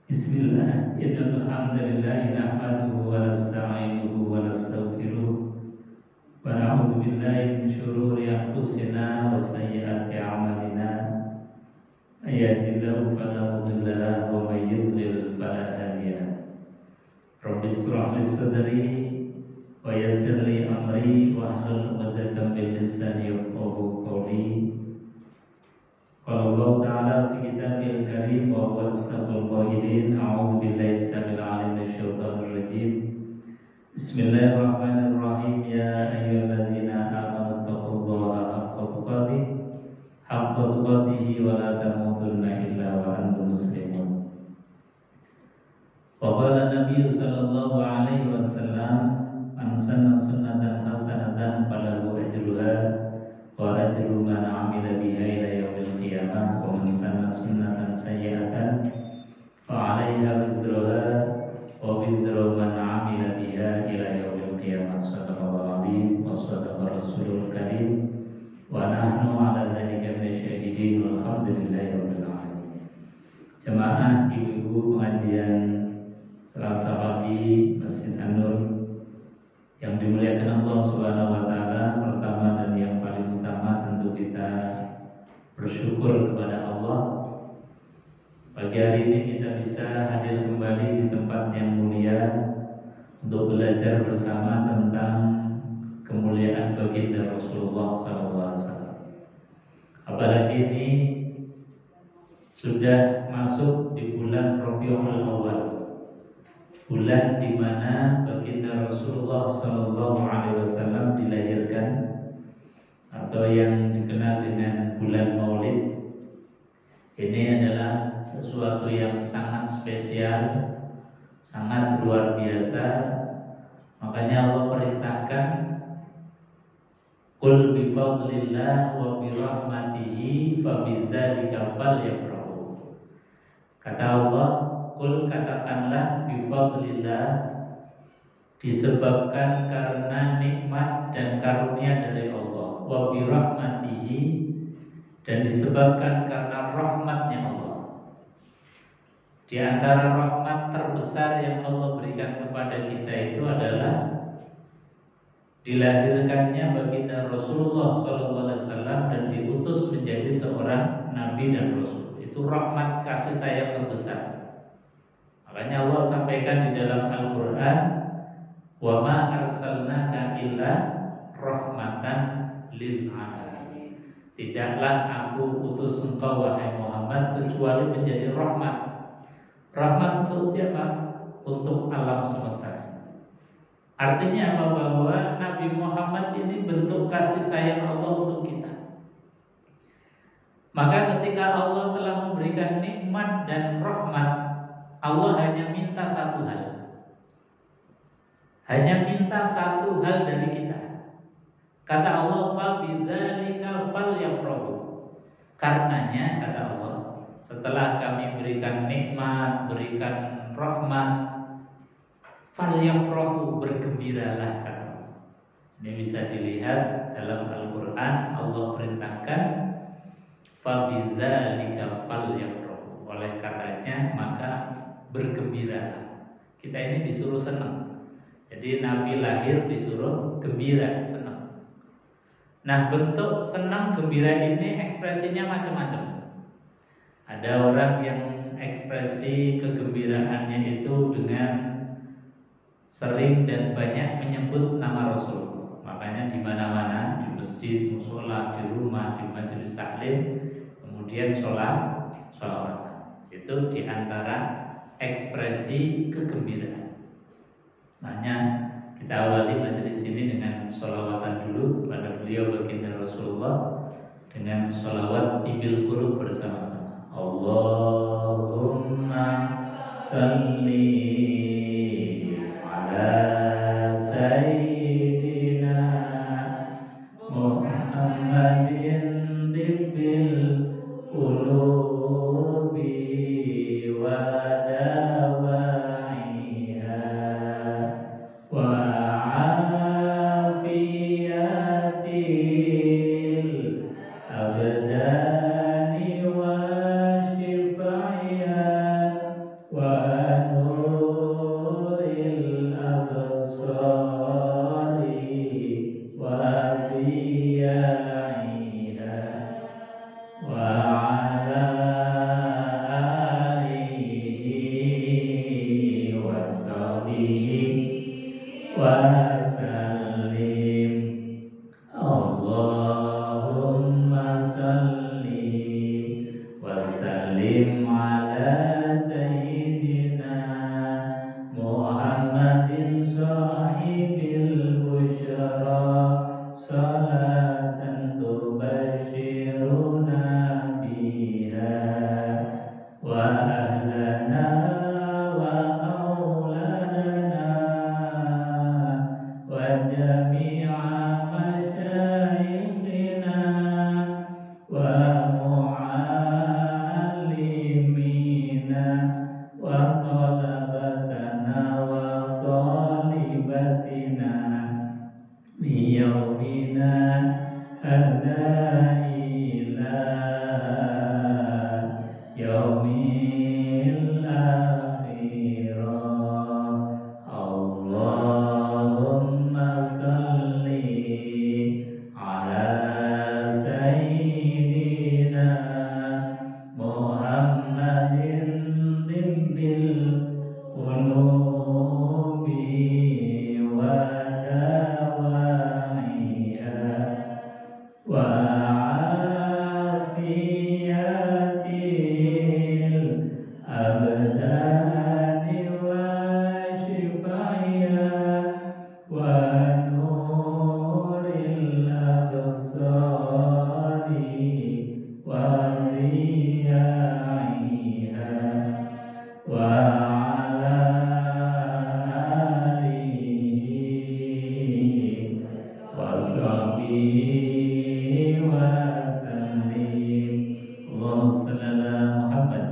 Bismillah, innal hamdalillah nahmaduhu wa nasta'inuhu wa nastaghfiruh wa na'udzu billahi min shururi anfusina wa sayyiati a'malina. May yahdihillahu fala mudilla lahu wa may yudlil fala hadiya lahu. Rabbi ishrah li sadri wa yassir li amri wahlul 'uqdatam min lisani yafqahu qawli. Qala Allah Ta'ala fi kitabil karim wa huwa asdaqul qailin. A'udzu billahi samil 'alim minasyaitonir rajim. Bismillahirrahmanirrahim. Ya ayyuhalladzina amanu taqullaha haqqa tuqatih wa la tamutunna illa wa antum muslimun. Wa qala Nabi sallallahu alaihi wasallam, man sanna sunnatan hasanatan falahu ajruha wa ajru man 'amila biha ila yaumil qiyamah wa man sanna sunnatan sayyi'atan fa 'alaiha wizruha wa wizru man 'amila biha ila yaumil qiyamah. Shadaqallahu 'azim wa shadaqa rasulul karim wa nahnu 'ala dzalika minasyahidin walhamdulillahi rabbil alamin. Jemaah ibu-ibu pengajian Selasa pagi Masjid An-Nur yang dimuliakan Allah Subhanahu wa taala, pertama dan yang paling utama tentu kita bersyukur kepada Allah. Pagi hari ini kita bisa hadir kembali di tempat yang mulia untuk belajar bersama tentang kemuliaan baginda Rasulullah SAW. Apalagi ini sudah masuk di bulan Rabiul Awal, bulan di mana baginda Rasulullah SAW dilahirkan, atau yang dikenal dengan bulan Maulid. Ini adalah sesuatu yang sangat spesial, sangat luar biasa. Makanya Allah perintahkan, qul bi fadlillah wa bi rahmatihi fa bidzalika falyafrahu. Kata Allah, qul katakanlah bi fadlillah, disebabkan karena nikmat dan karunia dari Allah, wa bi rahmatihi, dan disebabkan karena rahmatnya Allah. Di antara rahmat terbesar yang Allah berikan kepada kita itu adalah dilahirkannya baginda Rasulullah SAW dan diutus menjadi seorang nabi dan rasul. Itu rahmat kasih sayang terbesar. Makanya Allah sampaikan di dalam Al-Quran, wa ma arsalnaka illa rahmatan lil alamin. Tidaklah aku utus engkau wahai Muhammad kecuali menjadi rahmat. Rahmat untuk siapa? Untuk alam semesta. Artinya apa? Bahwa Nabi Muhammad ini bentuk kasih sayang Allah untuk kita. Maka ketika Allah telah memberikan nikmat dan rahmat, Allah hanya minta satu hal. Hanya minta satu hal dari kita. Kata Allah, fa bidzalika falyafrahu. Karenanya kata Allah, setelah kami berikan nikmat, berikan rahmat, falyafrahu, bergembiralah kata Allah. Ini bisa dilihat dalam Al-Quran. Allah perintahkan fa bidzalika falyafrahu. Oleh karenanya maka bergembiralah. Kita ini disuruh senang. Jadi Nabi lahir disuruh gembira, senang. Nah, bentuk senang gembira ini ekspresinya macam-macam. Ada orang yang ekspresi kegembiraannya itu dengan sering dan banyak menyebut nama Rasul. Makanya di mana-mana, di masjid, musola, di rumah, di majelis taklim, kemudian sholawat. Itu di antara ekspresi kegembiraan. Makanya kita awali majelis ini dengan sholawatan dulu pada beliau baginda Rasulullah, dengan sholawat tibil qulub bersama-sama. Allahumma salli ala sayyidina Muhammadin tibil qulubi wa dawaiha wa afiyatil abdani wa shifaiha wa sallim ala sayyidina Muhammadin sahibil busyara salatan tubashiruna biha wa ahlana wa auladana wa jami'a masyayikhina wa mu'allimina wa talabatana wa talibatina biyaumina hadza ila yaumil akhirah. Allahumma salli ala sayyidina Muhammadin dimbil qulubi wa dawaiha wa afiyatil abdani wa shifaiha wa nuril absari wa riyaiha wa ala alihi wa sahbihi wa sallim. Allahumma shalli ala Muhammad.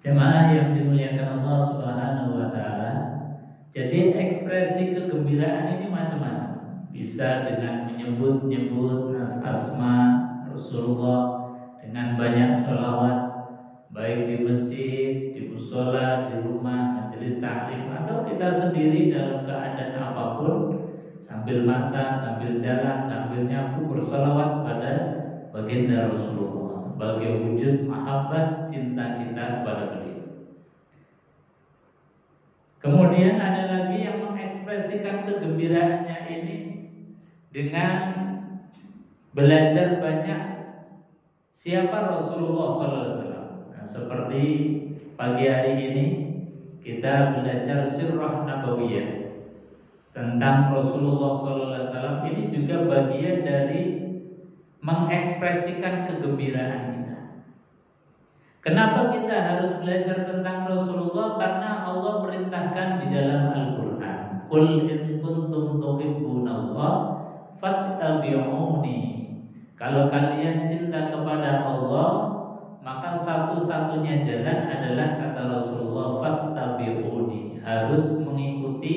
Jemaah yang dimuliakan Allah Subhanahu wa taala. Jadi ekspresi kegembiraan ini macam-macam. Bisa dengan menyebut-nyebut asma Rasulullah, dengan banyak sholawat, baik di masjid, di mushola, di rumah, majelis taklim, atau kita sendiri dalam keadaan apapun, sambil masak, sambil jalan, sambil nyapu, bersolawat pada baginda Rasulullah sebagai wujud mahabbah cinta kita kepada beliau. Kemudian ada lagi yang mengekspresikan kegembiraannya ini dengan belajar banyak siapa Rasulullah SAW. Nah, seperti pagi hari ini kita belajar sirah nabawiyah tentang Rasulullah SAW. Ini juga bagian dari mengekspresikan kegembiraan kita. Kenapa kita harus belajar tentang Rasulullah? Karena Allah perintahkan di dalam Al-Quran, Qul in kuntum tuhibbunallah fattabi'uni. Kalau kalian cinta kepada Allah, maka satu-satunya jalan adalah, kata Rasulullah, fattabi'uni, harus mengikuti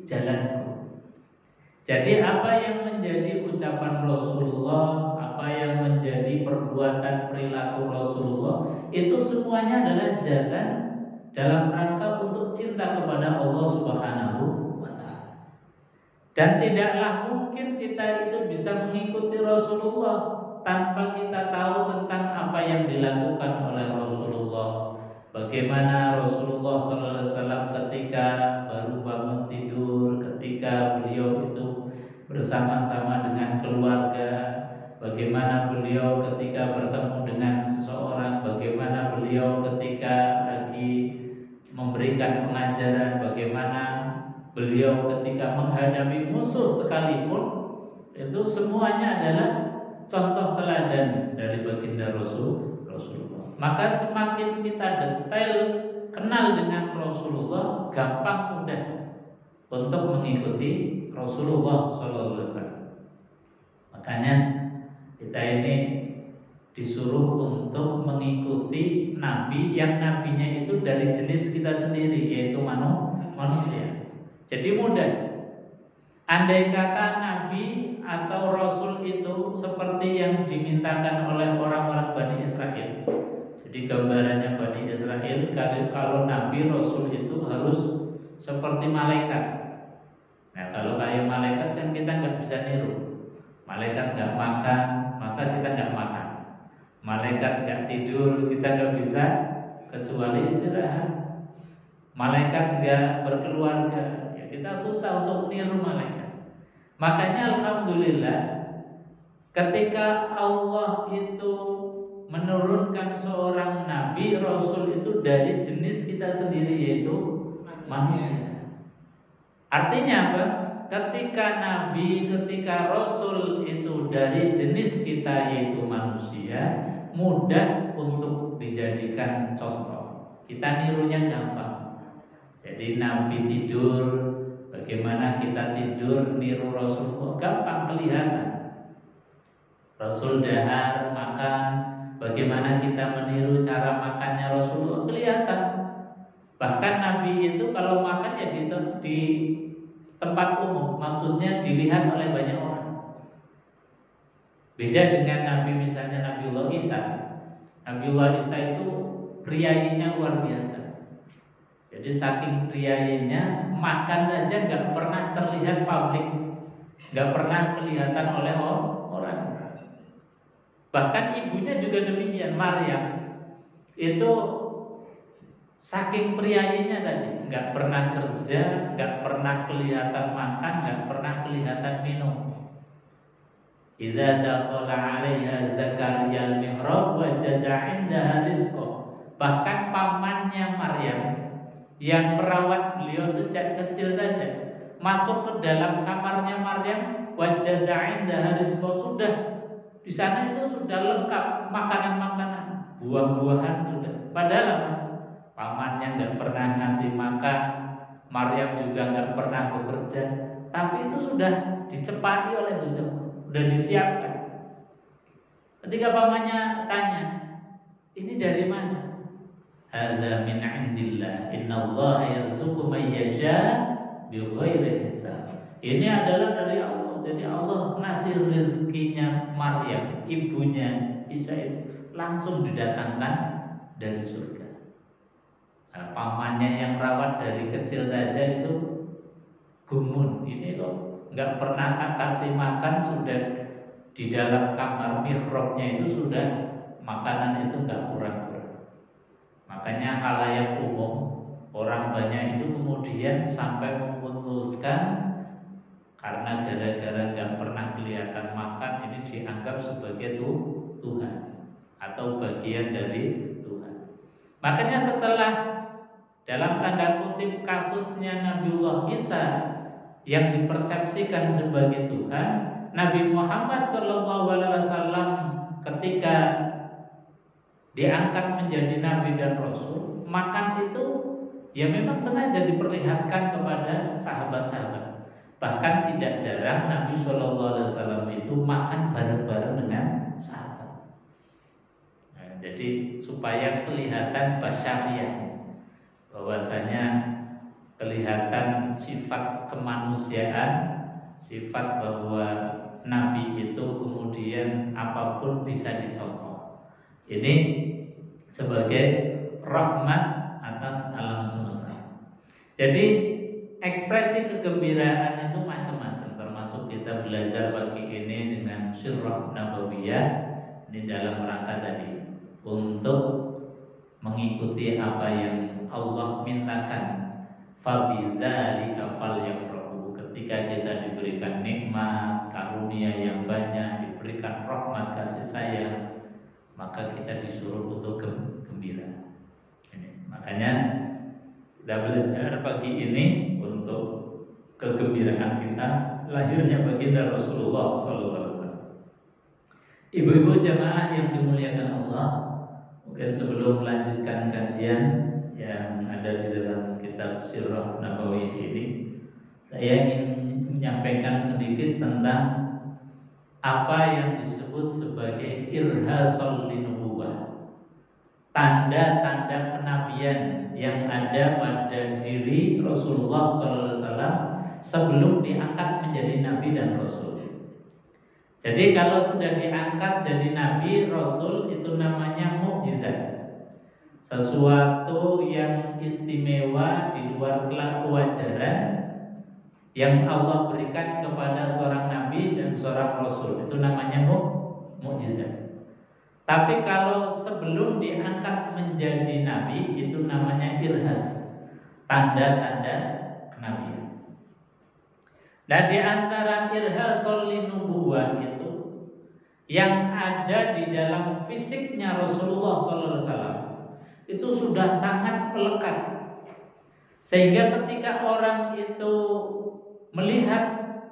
jalanku. Jadi apa yang menjadi ucapan Rasulullah, apa yang menjadi perbuatan perilaku Rasulullah, itu semuanya adalah jalan dalam rangka untuk cinta kepada Allah Subhanahu wa ta'ala. Dan tidaklah mungkin kita itu bisa mengikuti Rasulullah tanpa kita tahu tentang apa yang dilakukan oleh Rasulullah. Bagaimana Rasulullah SAW ketika baru bangun tidur, ketika beliau itu bersama-sama dengan keluarga, bagaimana beliau ketika bertemu dengan seseorang, bagaimana beliau ketika lagi memberikan pengajaran, bagaimana beliau ketika menghadapi musuh sekalipun, itu semuanya adalah contoh teladan dari baginda Rasulullah. Maka semakin kita detail kenal dengan Rasulullah, gampang mudah untuk mengikuti Rasulullah SAW. Makanya kita ini disuruh untuk mengikuti Nabi yang nabinya itu dari jenis kita sendiri, yaitu manusia. Jadi mudah. Andai kata Nabi atau Rasul itu seperti yang dimintakan oleh orang-orang Bani Israel. Jadi gambarannya Bani Israel, kalau Nabi Rasul itu harus seperti malaikat. Nah, kalau kayak malaikat kan kita nggak bisa niru. Malaikat nggak makan, masa kita nggak makan? Malaikat nggak tidur, kita nggak bisa kecuali istirahat. Malaikat nggak berkeluarga, ya kita susah untuk niru malaikat. Makanya alhamdulillah ketika Allah itu menurunkan seorang nabi rasul itu dari jenis kita sendiri, yaitu manusia. Artinya apa? Ketika nabi, ketika rasul itu dari jenis kita yaitu manusia, mudah untuk dijadikan contoh. Kita nirunya gampang. Jadi nabi tidur, bagaimana kita tidur niru Rasulullah, gampang kelihatan. Rasul dahar makan, bagaimana kita meniru cara makannya Rasulullah, kelihatan. Bahkan Nabi itu kalau makan ya di tempat umum, maksudnya dilihat oleh banyak orang. Beda dengan Nabi misalnya Nabiullah Isa. Nabiullah Isa itu priayinya luar biasa. Jadi saking priayinya, makan saja nggak pernah terlihat publik, nggak pernah kelihatan oleh orang. Bahkan ibunya juga demikian, Maryam itu saking priayinya tadi, nggak pernah kerja, nggak pernah kelihatan makan, nggak pernah kelihatan minum. Idza dakhala 'alaiha Zakaria al-mihrab wajada 'indaha rizqa. Bahkan pamannya Maryam yang merawat beliau sejak kecil saja, masuk ke dalam kamarnya Maryam, wajada 'indaha rizqa, sudah di sana itu sudah lengkap makanan-makanan, buah-buahan sudah. Padahal apa? Pamannya nggak pernah ngasih makan, Maryam juga nggak pernah bekerja, tapi itu sudah dicepati oleh Gusti Allah, sudah disiapkan. Ketika pamannya tanya, ini dari mana? Hadza min 'indillah, innallaha yarzuqu man yasha bighairi hisab. Ini adalah dari Allah. Jadi Allah ngasih rezekinya Maryam, ibunya Isa itu langsung didatangkan dari surga. Nah, pamannya yang rawat dari kecil saja itu gumun. Ini kok nggak pernah kasih makan, sudah di dalam kamar mihrabnya itu sudah makanan itu nggak kurang-kurang. Makanya khalayak umum, orang banyak itu kemudian sampai memutuskan karena gara-gara nggak pernah kelihatan makan, ini dianggap sebagai Tuhan atau bagian dari Tuhan. Makanya setelah dalam tanda kutip kasusnya Nabiullah Isa yang dipersepsikan sebagai Tuhan, Nabi Muhammad SAW ketika diangkat menjadi Nabi dan Rasul, makan itu ya memang sengaja diperlihatkan kepada sahabat-sahabat. Bahkan tidak jarang Nabi SAW itu makan bareng-bareng dengan sahabat. Nah, jadi supaya kelihatan basyariah, bahwasanya kelihatan sifat kemanusiaan, sifat bahwa Nabi itu kemudian apapun bisa dicontoh. Ini sebagai rahmat atas alam semesta. Jadi ekspresi kegembiraan itu macam-macam, termasuk kita belajar pagi ini dengan Sirah Nabawiyah ini dalam rangka tadi untuk mengikuti apa yang Allah mintakan. Fabidzalika falyafrahu. Ketika kita diberikan nikmat, karunia yang banyak, diberikan rahmat kasih sayang, maka kita disuruh untuk gembira. Ini makanya kita belajar pagi ini untuk kegembiraan kita lahirnya baginda Rasulullah SAW. Ibu-ibu jamaah yang dimuliakan Allah, mungkin sebelum melanjutkan kajian yang ada di dalam kitab Sirah Nabawiyah ini, saya ingin menyampaikan sedikit tentang apa yang disebut sebagai irhasul linubuwah, tanda-tanda kenabian yang ada pada diri Rasulullah SAW sebelum diangkat menjadi Nabi dan Rasul. Jadi kalau sudah diangkat jadi Nabi, Rasul, itu namanya mukjizat, sesuatu yang istimewa di luar kewajaran yang Allah berikan kepada seorang Nabi dan seorang Rasul, itu namanya mukjizat. Tapi kalau sebelum diangkat menjadi Nabi, itu namanya irhas, tanda-tanda kenabian. Nah, di antara irhasul linubuwah itu yang ada di dalam fisiknya Rasulullah SAW itu sudah sangat melekat, sehingga ketika orang itu melihat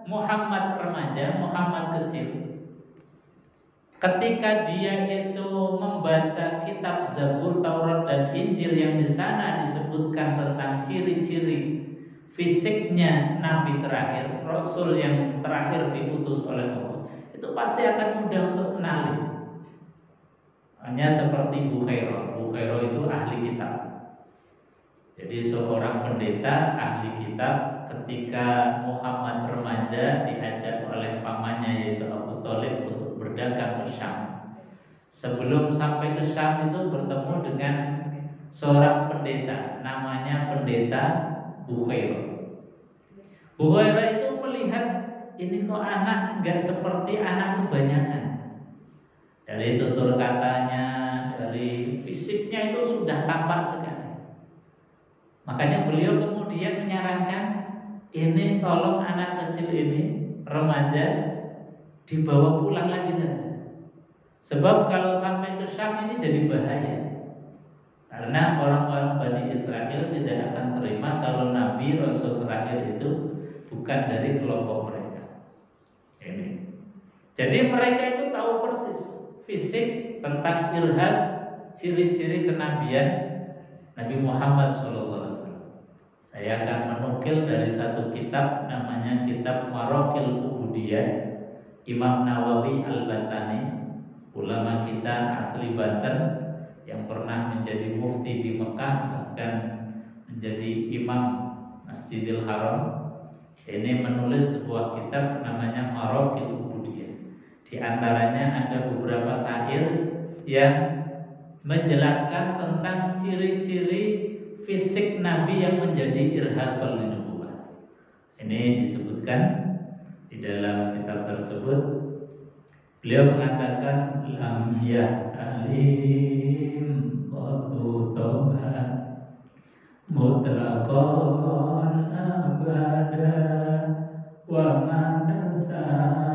Muhammad remaja, Muhammad kecil, ketika dia itu membaca kitab Zabur, Taurat, dan Injil yang di sana disebutkan tentang ciri-ciri fisiknya Nabi terakhir, Rasul yang terakhir diutus oleh Allah, itu pasti akan mudah untuk kenali. Hanya seperti Bukhairah. Bukhairah itu ahli kitab. Jadi seorang pendeta ahli kitab, ketika Muhammad remaja diajak oleh pamannya yaitu Abu Thalib untuk berdagang ke Syam. Sebelum sampai ke Syam itu bertemu dengan seorang pendeta, namanya pendeta Bukhairah. Bukhairah itu melihat ini kok anak nggak seperti anak kebanyakan. Dari tutur katanya, dari fisiknya itu sudah tampak sekali. Makanya beliau kemudian menyarankan, ini tolong anak kecil ini, remaja, dibawa pulang lagi saja. Sebab kalau sampai ke Syam ini jadi bahaya. Karena orang-orang Bani Israel tidak akan terima kalau Nabi Rasul terakhir itu bukan dari kelompok mereka. Ini. Jadi mereka itu tahu persis fisik tentang irhas, ciri-ciri kenabian Nabi Muhammad SAW. Saya akan menukil dari satu kitab, namanya kitab Maraqil Ubudiyah, Imam Nawawi Al-Batani, ulama kita asli Banten yang pernah menjadi mufti di Mekah, bahkan menjadi imam Masjidil Haram. Ini menulis sebuah kitab namanya Maraqil Ubudiyah. Di antaranya ada beberapa syair yang menjelaskan tentang ciri-ciri fisik Nabi yang menjadi irhasul nubuwah. Ini disebutkan di dalam kitab tersebut. Beliau mengatakan lam yahtalim qatu toha mutlaqan abada wa matasaba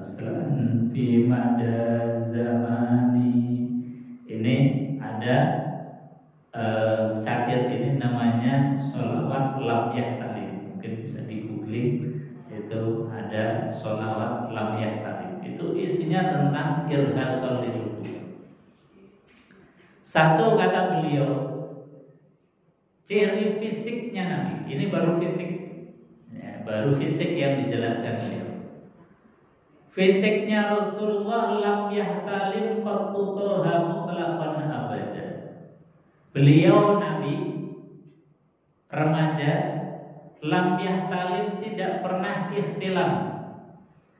aslan fi mada zamani. Ini ada syair ini namanya sholawat lam yahtalim. Mungkin bisa di googling, itu ada sholawat lam yahtalim. Itu isinya tentang irhasul nubuwah. Satu kata beliau, ciri fisiknya Nabi. Ini baru fisik, ya, baru fisik yang dijelaskan beliau. Fisiknya Rasulullah lam yahtalim qattu toha mutlaqan abada. Beliau Nabi remaja lam yahtalim, tidak pernah ihtilam.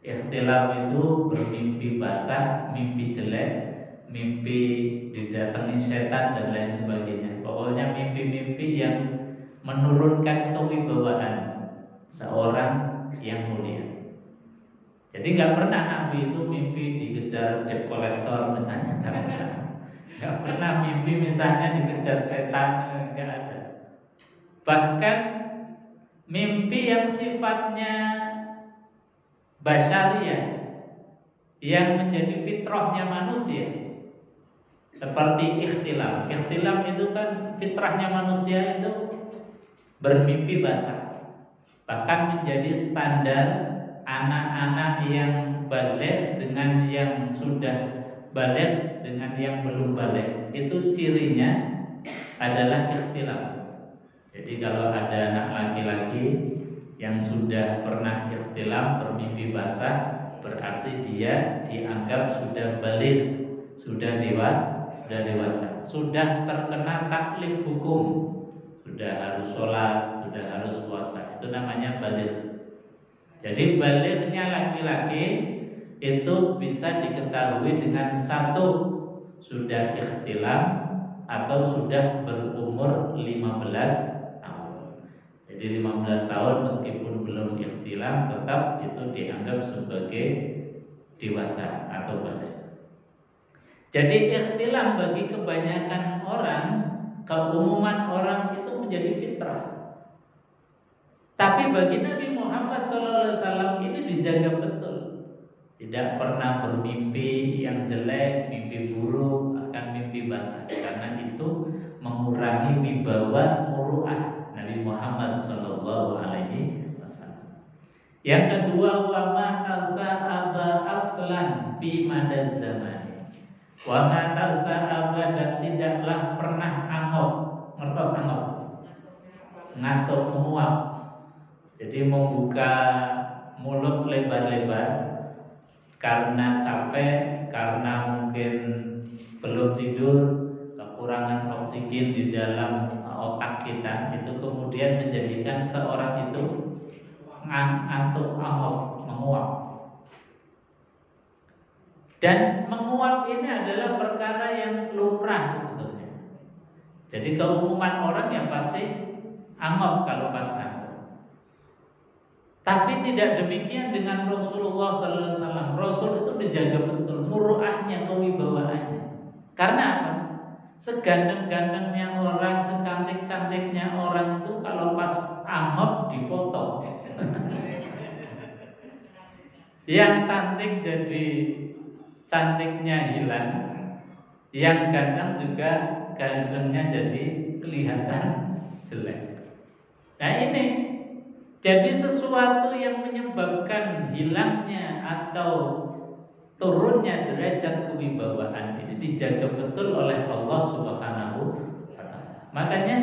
Ihtilam itu bermimpi basah, mimpi jelek, mimpi didatangi setan dan lain sebagainya. Pokoknya mimpi-mimpi yang menurunkan kewibawaan seorang yang mulia. Jadi nggak pernah Nabi itu mimpi dikejar debt collector misalnya, nggak pernah mimpi misalnya dikejar setan, nggak ada. Bahkan mimpi yang sifatnya basyariah, yang menjadi fitrahnya manusia, seperti ikhtilam. Ikhtilam itu kan fitrahnya manusia itu bermimpi basah. Bahkan menjadi standar anak-anak yang baligh dengan yang sudah baligh dengan yang belum baligh. Itu cirinya adalah ikhtilam. Jadi kalau ada anak laki-laki yang sudah pernah ikhtilam, bermimpi basah, berarti dia dianggap sudah baligh, sudah dewasa, sudah terkena taklif hukum, sudah harus sholat, sudah harus puasa. Itu namanya baligh. Jadi balighnya laki-laki itu bisa diketahui dengan satu, sudah ikhtilam atau sudah berumur 15 tahun. Jadi 15 tahun meskipun belum ikhtilam, tetap itu dianggap sebagai dewasa atau baligh. Jadi ikhtilam bagi kebanyakan orang, keumuman orang itu menjadi fitrah. Tapi bagi Nabi Muhammad SAW ini dijaga betul. tidak pernah bermimpi yang jelek, mimpi buruk, bahkan mimpi basah. Karena itu mengurangi wibawa muruah Nabi Muhammad SAW. Yang kedua, wa ma tasa'aba aslan fi madaz zaman. Wa ma tasa'aba, dan tidaklah pernah angop, ngertos angop, ngantuk menguap. Jadi membuka mulut lebar-lebar karena capek, karena mungkin belum tidur, kekurangan oksigen di dalam otak kita, itu kemudian menjadikan seorang itu ngantuk, angop, menguap. Dan menguap ini adalah perkara yang lumrah sebetulnya. Jadi keumuman orang yang pasti angop kalau pas ngantuk. Tapi tidak demikian dengan Rasulullah SAW. Rasul itu dijaga betul muruahnya, kewibawaannya. Karena apa? Seganteng-gantengnya orang, secantik-cantiknya orang itu kalau pas angop difoto. Yang cantik jadi cantiknya hilang, yang ganteng juga gantengnya jadi kelihatan jelek. Nah ini jadi sesuatu yang menyebabkan hilangnya atau turunnya derajat kewibawaan ini dijaga betul oleh Allah Subhanahu wa Ta'ala. Makanya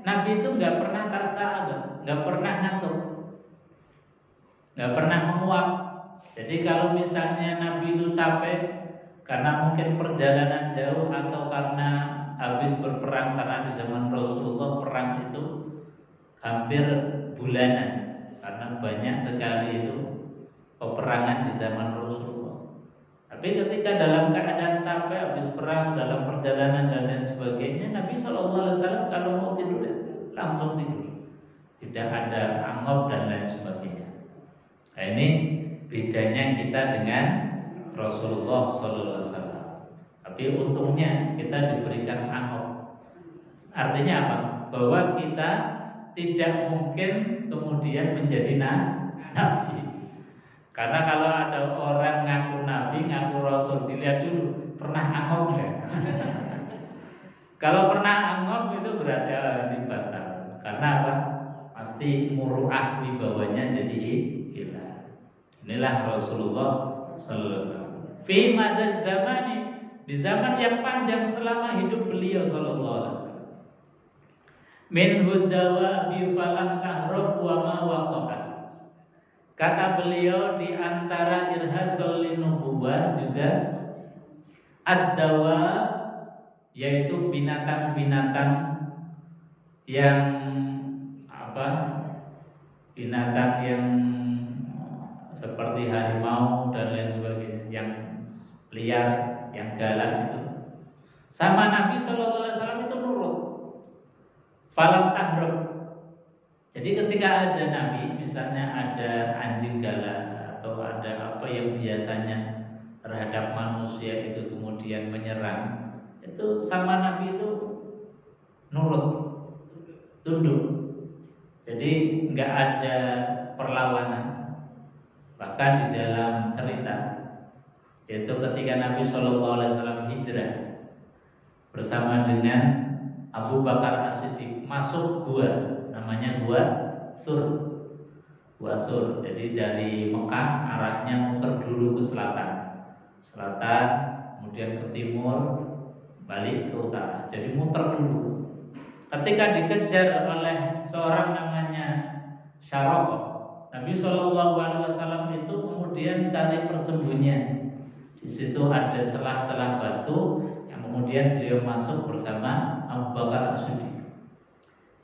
Nabi itu nggak pernah tarsa'ab, nggak pernah ngantuk, nggak pernah menguap. Jadi kalau misalnya Nabi itu capek karena mungkin perjalanan jauh atau karena habis berperang, karena di zaman Rasulullah perang itu hampir bulanan, karena banyak sekali itu peperangan di zaman Rasulullah. Tapi ketika dalam keadaan capek habis perang, dalam perjalanan dan lain sebagainya, Nabi SAW kalau mau tidur langsung tidur, tidak ada angop dan lain sebagainya. Nah ini bedanya kita dengan Rasulullah SAW. Tapi untungnya kita diberikan angop. Artinya apa? Bahwa kita tidak mungkin kemudian menjadi nabi. Karena kalau ada orang ngaku nabi, ngaku rasul, dilihat dulu pernah angop enggak? Kalau pernah angop itu berarti ini batal. Karena apa? Pasti muruah wibawanya jadi hilang. Inilah Rasulullah sallallahu alaihi wasallam. Fi madaz zamani, di zaman yang panjang selama hidup beliau sallallahu alaihi wasallam. Min hudawa bi falam tahrub wa ma waqa'at. Kata beliau di antara irhazul linubuwah juga ad-dawa, yaitu binatang-binatang yang apa? Binatang yang seperti harimau dan lain sebagainya, yang liar, yang galak itu. Sama Nabi sallallahu alaihi wasallam itu nurut. Falam tahrub. Jadi ketika ada Nabi, misalnya ada anjing galak atau ada apa yang biasanya terhadap manusia itu kemudian menyerang, itu sama Nabi itu nurut, tunduk. Jadi nggak ada perlawanan. Bahkan di dalam cerita, yaitu ketika Nabi SAW hijrah bersama dengan Abu Bakar As-Siddiq masuk gua, namanya gua Sur. Gua Sur. Jadi dari Mekah arahnya muter dulu ke selatan, kemudian ke timur, balik ke utara. Jadi muter dulu. Ketika dikejar oleh seorang namanya Syaraqah, Nabi SAW itu kemudian cari persembunyian. Di situ ada celah-celah batu yang kemudian beliau masuk bersama Abu Bakar As-Siddiq.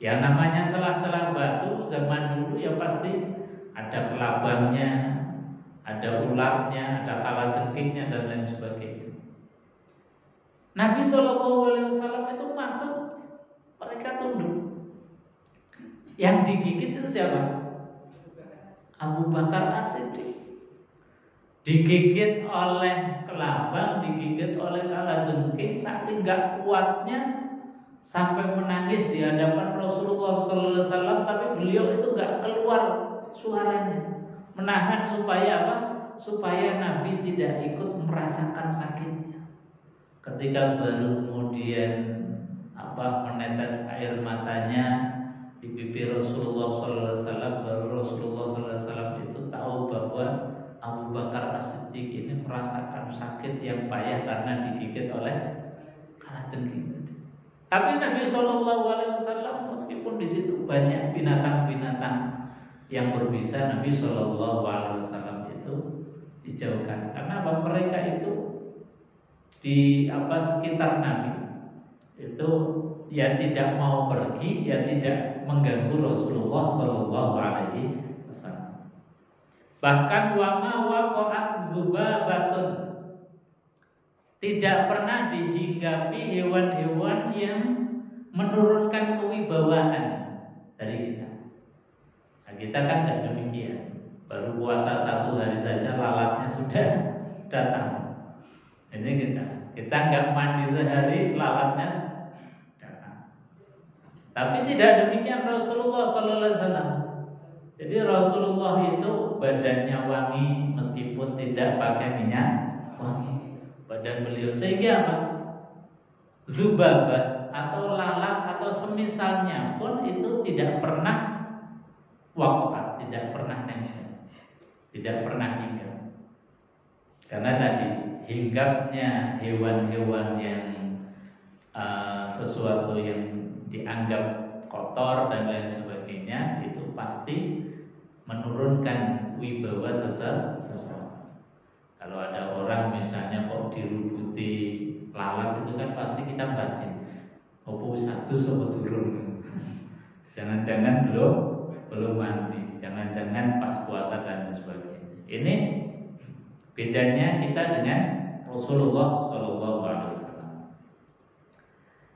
Yang namanya celah-celah batu zaman dulu ya pasti ada kelabangnya, ada ularnya, ada kalajengkingnya dan lain sebagainya. Nabi SAW itu masuk, mereka tunduk. Yang digigit itu siapa? Abu Bakar As-Siddiq. Digigit oleh kelabang, digigit oleh kalajengking, saking gak kuatnya sampai menangis di hadapan Rasulullah SAW, tapi beliau itu gak keluar suaranya, menahan supaya apa? supaya Nabi tidak ikut merasakan sakitnya. Ketika baru kemudian menetes air matanya di pipi Rasulullah SAW, baru Rasulullah SAW itu tahu bahwa Abu Bakar As-Siddiq ini merasakan sakit yang payah karena digigit oleh kalajengking. Tapi Nabi SAW meskipun di situ banyak binatang-binatang yang berbisa, Nabi SAW itu dijauhkan. Karena mereka itu di sekitar Nabi itu ya tidak mau pergi, ya tidak mengganggu Rasulullah SAW. Bahkan wama waqa'at dzubabatun, tidak pernah dihinggapi hewan-hewan yang menurunkan kewibawaan dari kita. Nah, kita kan tidak demikian. Baru puasa 1 hari saja lalatnya sudah datang. Ini kita nggak mandi sehari lalatnya datang. Tapi tidak demikian Rasulullah SAW. Jadi Rasulullah itu badannya wangi meskipun tidak pakai minyak wangi. Badan beliau sehingga Zubabah atau lalat atau semisalnya pun itu tidak pernah waqa'at, tidak pernah nempel, tidak pernah hinggap. Karena tadi hinggapnya hewan-hewan yang sesuatu yang dianggap kotor dan lain sebagainya itu pasti menurunkan wibawa seseorang. Kalau ada orang misalnya kok dirubuti lalat itu kan pasti kita batin. Opo satu sopo turun. Jangan-jangan belum mandi, jangan-jangan pas puasa dan sebagainya. Ini bedanya kita dengan Rasulullah SAW.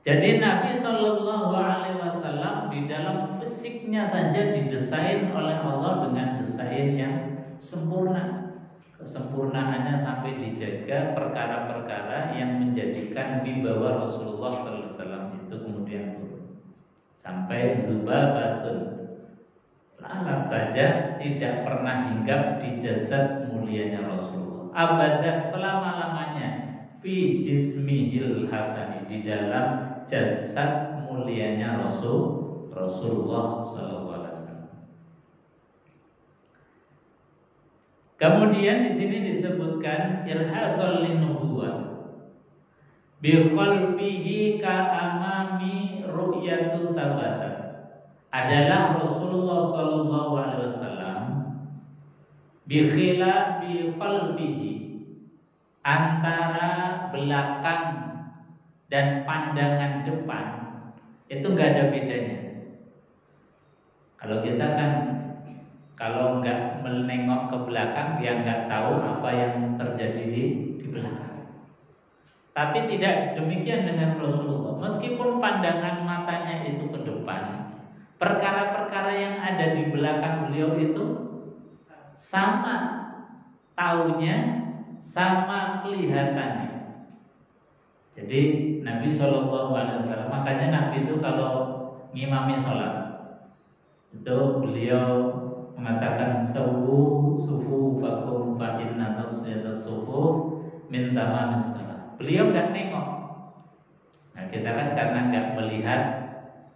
Jadi Nabi SAW di dalam fisiknya saja didesain oleh Allah dengan desain yang sempurna. Kesempurnaannya sampai dijaga perkara-perkara yang menjadikan wibawa Rasulullah SAW itu kemudian turun. Sampai zubabatun, lalat saja tidak pernah hinggap di jasad mulianya Rasulullah. Abadan, selama-lamanya fi jismihil hasani, di dalam jasad mulianya Rasulullah SAW. Kemudian di sini disebutkan irhasal linubuwah bi khalfihi ka amami ru'yatu sabatan, adalah Rasulullah SAW bi khalfihi, antara belakang dan pandangan depan itu nggak ada bedanya. Kalau kita kan kalau nggak menengok ke belakang, dia nggak tahu apa yang terjadi di belakang. Tapi tidak demikian dengan Rasulullah. Meskipun pandangan matanya itu ke depan, perkara-perkara yang ada di belakang beliau itu sama taunya, sama kelihatannya. Jadi Nabi SAW, makanya Nabi itu kalau ngimami sholat itu beliau mengatakan sawu sufufakum fa inna tasyatas sufuf min tamamis shalah. Beliau enggak nengok. Nah, kita kan karena enggak melihat,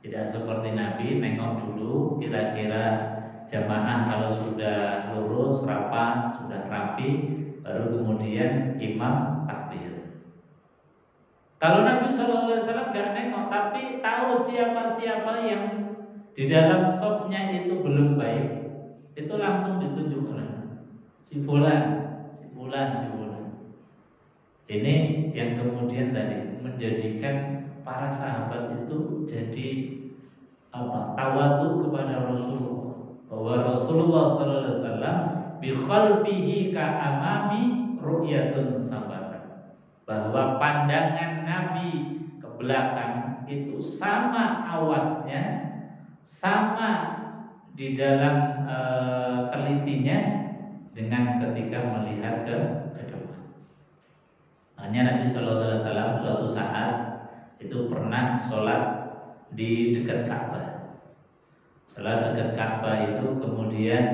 tidak seperti Nabi nengok dulu kira-kira jamaah kalau sudah lurus, rapat, sudah rapi, baru kemudian imam takbir. Kalau Nabi SAW enggak nengok, tapi tahu siapa-siapa yang di dalam sofnya itu belum baik, itu langsung ditunjukkan si fulan. Ini yang kemudian tadi menjadikan para sahabat itu jadi tawadu kepada Rasulullah, bahwa Rasulullah SAW bi khalfihi ka amami ru'yatun sabatan, bahwa pandangan Nabi ke belakang itu sama awasnya, sama di dalam telitinya dengan ketika melihat ke depan. Hanya Nabi SAW suatu saat itu pernah sholat di dekat Ka'bah. Sholat dekat Ka'bah itu kemudian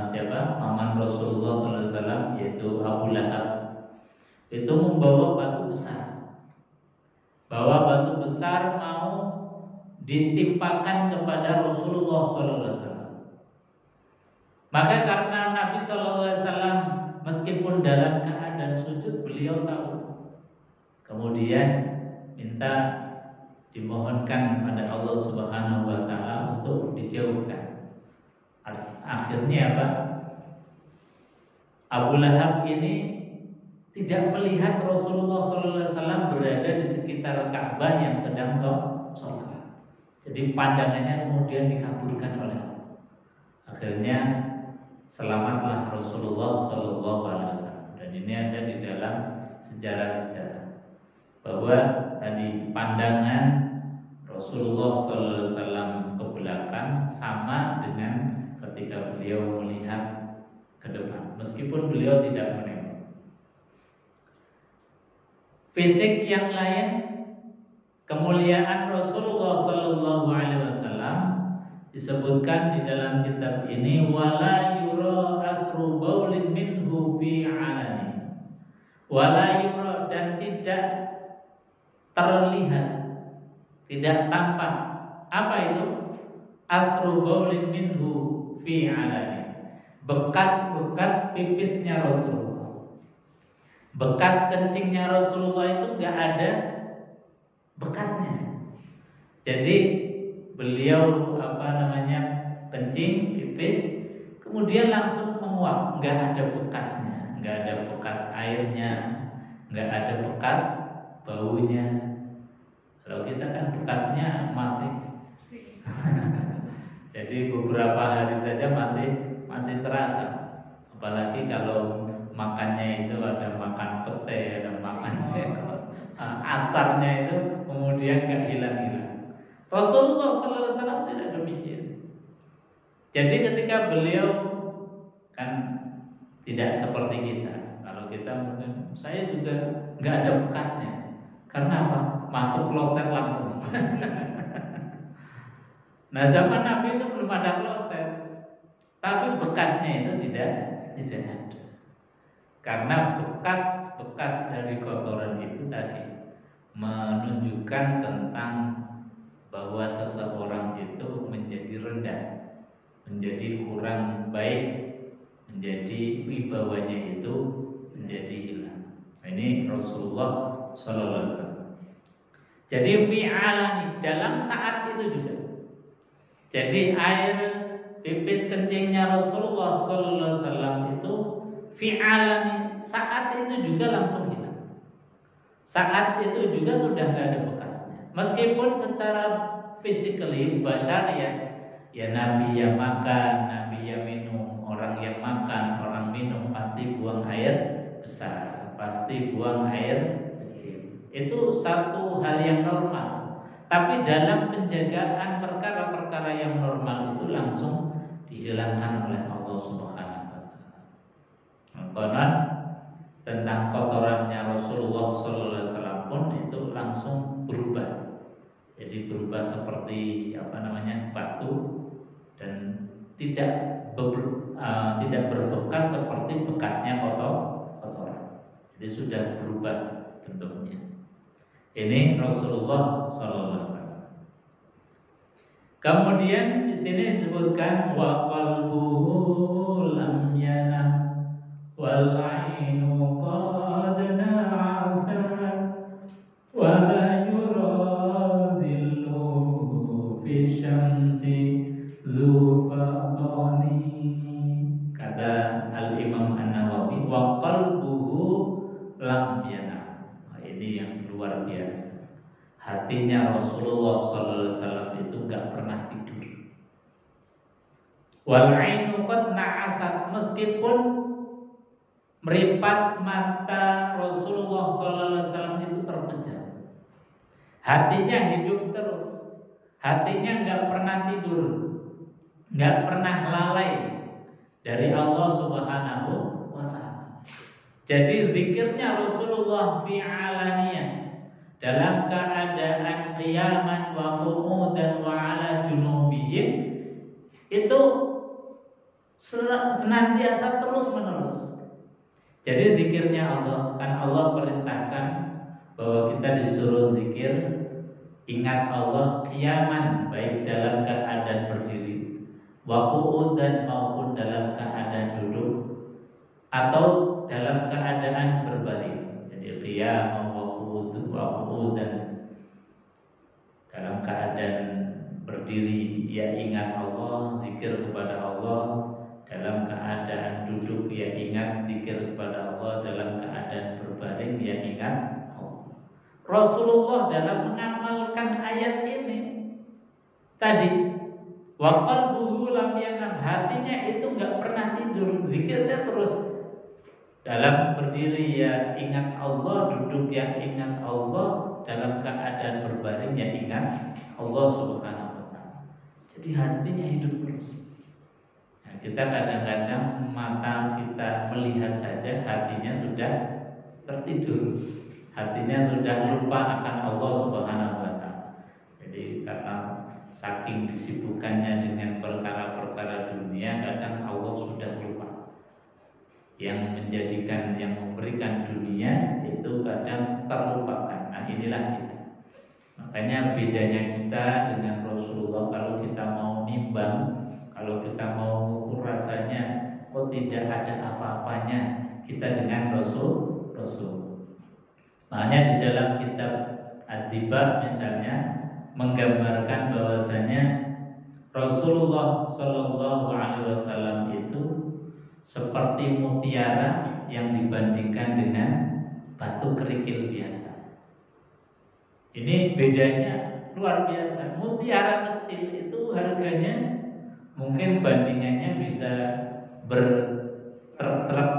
siapa? Paman Rasulullah SAW, yaitu Abu Lahab. Itu membawa batu besar. Bawa batu besar mau ditimpakan kepada Rasulullah SAW. Maka karena Nabi SAW meskipun dalam keadaan sujud, beliau tahu. Kemudian minta dimohonkan kepada Allah Subhanahu wa taala untuk dijauhkan. Akhirnya apa? Abu Lahab ini tidak melihat Rasulullah SAW berada di sekitar Ka'bah yang sedang sholat. Jadi pandangannya kemudian dikabulkan oleh Allah. Akhirnya selamatlah Rasulullah SAW. Dan ini ada di dalam sejarah-sejarah bahwa tadi pandangan Rasulullah SAW ke belakang sama dengan ketika beliau melihat ke depan, meskipun beliau tidak menengok. Fisik yang lain, kemuliaan Rasulullah SAW disebutkan di dalam kitab ini, wala yura asru baulin minhu fi alani, wala yura, dan tidak terlihat, tidak tampak. Apa itu? Asru baulin minhu fi alani, bekas-bekas pipisnya Rasulullah, bekas kencingnya Rasulullah itu nggak ada bekasnya. Jadi beliau kencing, pipis, kemudian langsung menguap, nggak ada bekasnya, nggak ada bekas airnya, nggak ada bekas baunya. Kalau kita kan bekasnya masih jadi beberapa hari saja masih terasa. Apalagi kalau makannya itu ada makan pete, ada makan jengkol, asarnya itu kemudian nggak hilang-hilang. Rasulullah SAW tidak demikian. Jadi ketika beliau kan tidak seperti kita. Kalau kita mungkin, saya juga nggak ada bekasnya. Karena apa? Masuk kloset langsung. Nah, zaman Nabi itu belum ada kloset, tapi bekasnya itu tidak ada. Karena bekas dari kotoran itu tadi menunjukkan tentang bahwa seseorang itu menjadi rendah, menjadi kurang baik, menjadi wibawanya itu menjadi hilang. Ini Rasulullah SAW. Jadi fi'alani, dalam saat itu juga. Jadi air pipis kencingnya Rasulullah SAW itu fi'alani, saat itu juga langsung hilang. Saat itu juga sudah nggak ada bekasnya. Meskipun secara physically, ya Nabi yang makan, Nabi yang minum. Orang yang makan, orang minum pasti buang air besar, pasti buang air kecil. Itu satu hal yang normal. Tapi dalam penjagaan perkara-perkara yang normal itu langsung dihilangkan oleh Allah Subhanahu wa taala. Konon tentang kotorannya Rasulullah SAW pun itu langsung berubah. Jadi berubah seperti batu dan tidak berbekas seperti bekasnya kotoran. Jadi sudah berubah bentuknya. Ini Rasulullah SAW. Kemudian di sini disebutkan wa qalbuhu lam yanam wal ainu qad na'asat wa la yuradillu fi syamsi zufatani. Kata Al-Imam An-Nawawi, wa qalbuhu lam yanam. Ini yang luar biasa. Hatinya Rasulullah SAW itu gak pernah tidur. Wal ainu qad na'asat, meskipun meripat mata Rasulullah SAW itu terpejam, hatinya hidup terus. Hatinya gak pernah tidur, gak pernah lalai dari Allah Subhanahu wa ta'ala. Jadi zikirnya Rasulullah fi alaniyah, dalam keadaan qiyaman wa qu'udan wa ala junubihim, itu senantiasa terus menerus. Jadi zikirnya Allah, kan Allah perintahkan bahwa kita disuruh zikir, ingat Allah qiyaman, baik dalam keadaan berdiri, wa qu'udan maupun dalam keadaan duduk, atau dalam keadaan berbaring. Jadi qiyam wa qu'udan dalam keadaan berdiri ya ingat Allah, zikir kepada Allah. Dalam keadaan duduk ya ingat zikir kepada Allah. Dalam keadaan berbaring ya ingat Allah. Rasulullah dalam mengamalkan ayat ini tadi, wa qalbuhu lam yanam, hatinya itu enggak pernah tidur, zikirnya terus. Dalam berdiri ya ingat Allah, duduk ya ingat Allah, dalam keadaan berbaring ya ingat Allah Subhanahu wa taala. Jadi hatinya hidup terus. Nah, kita kadang-kadang mata kita melihat saja hatinya sudah tertidur. Hatinya sudah lupa akan Allah Subhanahu wa taala. Jadi karena saking disibukkannya dengan perkara-perkara dunia, kadang Allah sudah lupa. Yang menjadikan, yang memberikan dunia itu kadang terlupakan. Nah, inilah kita. Makanya bedanya kita dengan Rasulullah, kalau kita mau nimbang, kalau kita mau mengukur rasanya, kok tidak ada apa-apanya kita dengan Rasul. Makanya di dalam kitab Ad-Diba misalnya menggambarkan bahwasanya Rasulullah Shallallahu Alaihi Wasallam itu seperti mutiara yang dibandingkan dengan batu kerikil biasa. Ini bedanya luar biasa. Mutiara kecil itu harganya mungkin bandingannya bisa bertrek-trek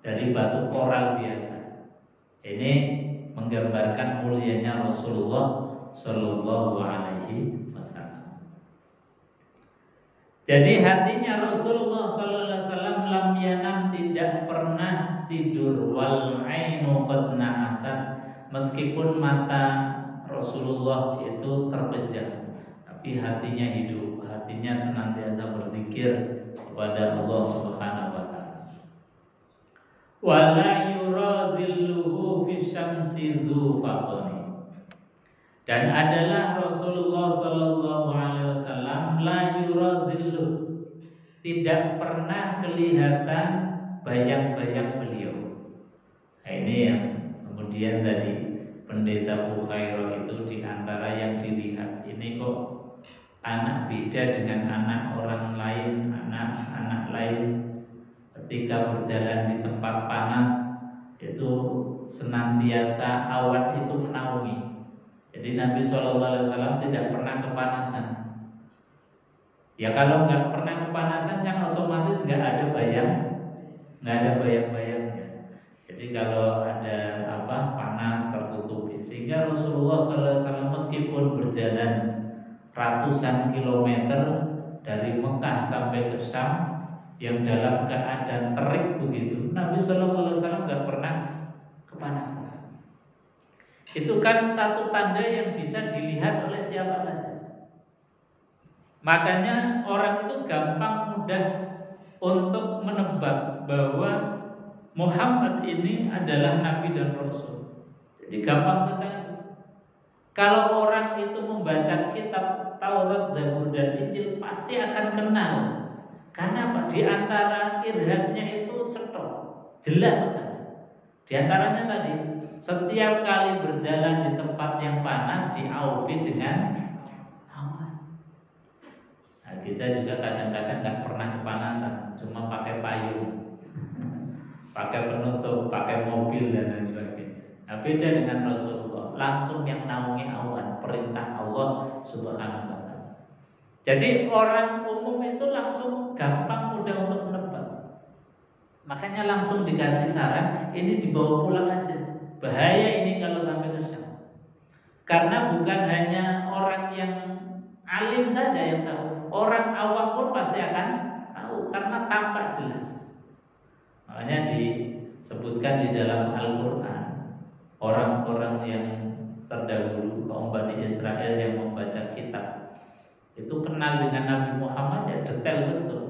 dari batu koral biasa. Ini menggambarkan mulianya Rasulullah Shallallahu Alaihi Wasallam. Jadi hatinya Rasulullah Sallallahu Alaihi Wasallam lam yanam, tidak pernah tidur, wal ainu qad na'asat, meskipun mata Rasulullah itu terpejam, tapi hatinya hidup, hatinya senantiasa berzikir kepada Allah Subhanahu wa taala. Wala yurazilluhu fi syamsi zufaqani, dan adalah Rasulullah Sallallahu Alaihi Wasallam la yurazillu, tidak pernah kelihatan bayang-bayang beliau. Nah, ini yang kemudian tadi Pendeta Bukhairah itu diantara yang dilihat, ini kok anak beda dengan anak orang lain, anak-anak lain ketika berjalan di tempat panas itu senantiasa awan itu menaungi. Jadi Nabi SAW tidak pernah kepanasan. Ya kalau nggak pernah kepanasan kan otomatis nggak ada bayang-bayangnya. Jadi kalau ada panas tertutupi, sehingga Rasulullah SAW meskipun berjalan ratusan kilometer dari Mekah sampai ke Syam yang dalam keadaan terik begitu, Nabi SAW nggak pernah kepanasan. Itu kan satu tanda yang bisa dilihat oleh siapa saja. Makanya orang itu gampang mudah untuk menebak bahwa Muhammad ini adalah Nabi dan Rasul. Jadi gampang sekali. Kalau orang itu membaca kitab Taurat, Zabur dan Injil pasti akan kenal. Karena apa? Di antara irhasnya itu cetok, jelas sekali. Di antaranya tadi, setiap kali berjalan di tempat yang panas diaudi dengan awan. Nah, kita juga kadang-kadang nggak pernah kepanasan, cuma pakai payung, pakai penutup, pakai mobil dan lain sebagainya. Nah, beda dengan Rasulullah, langsung yang naungi awan, perintah Allah Subhanahu wa taala. Jadi orang umum itu langsung gampang mudah untuk menebak. Makanya langsung dikasih saran, ini dibawa pulang aja. Bahaya ini kalau sampai ke Syam. Karena bukan hanya orang yang alim saja yang tahu, orang awam pun pasti akan tahu karena tampak jelas. Makanya disebutkan di dalam Al-Quran, orang-orang yang terdahulu kaum Bani Israel yang membaca kitab itu kenal dengan Nabi Muhammad ya detail betul.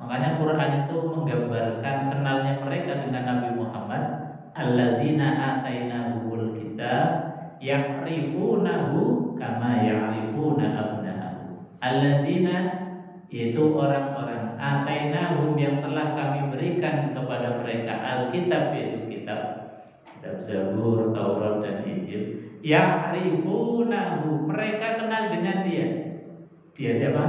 Makanya Quran itu menggambarkan kenalnya mereka dengan Nabi Muhammad, alladzina atainahumul kitab ya'rifunahu kama ya'rifuna abna'ahum. Alladzina, yaitu orang-orang, atainahum, yang telah kami berikan kepada mereka alkitab, yaitu kitab Zabur, Taurat dan Injil. Ya'rifunahu, mereka kenal dengan dia. Dia siapa?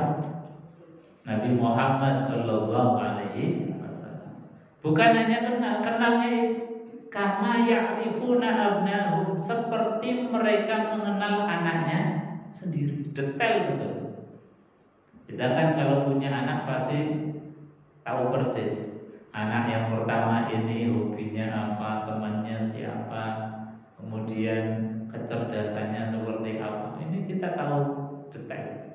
Nabi Muhammad sallallahu alaihi wasallam. Bukan hanya kenalnya itu, kama ya'rifuna abnahum, seperti mereka mengenal anaknya sendiri. Detail betul. Kita kan kalau punya anak pasti tahu persis anak yang pertama ini hobinya apa, temannya siapa, kemudian kecerdasannya seperti apa. Ini kita tahu detail.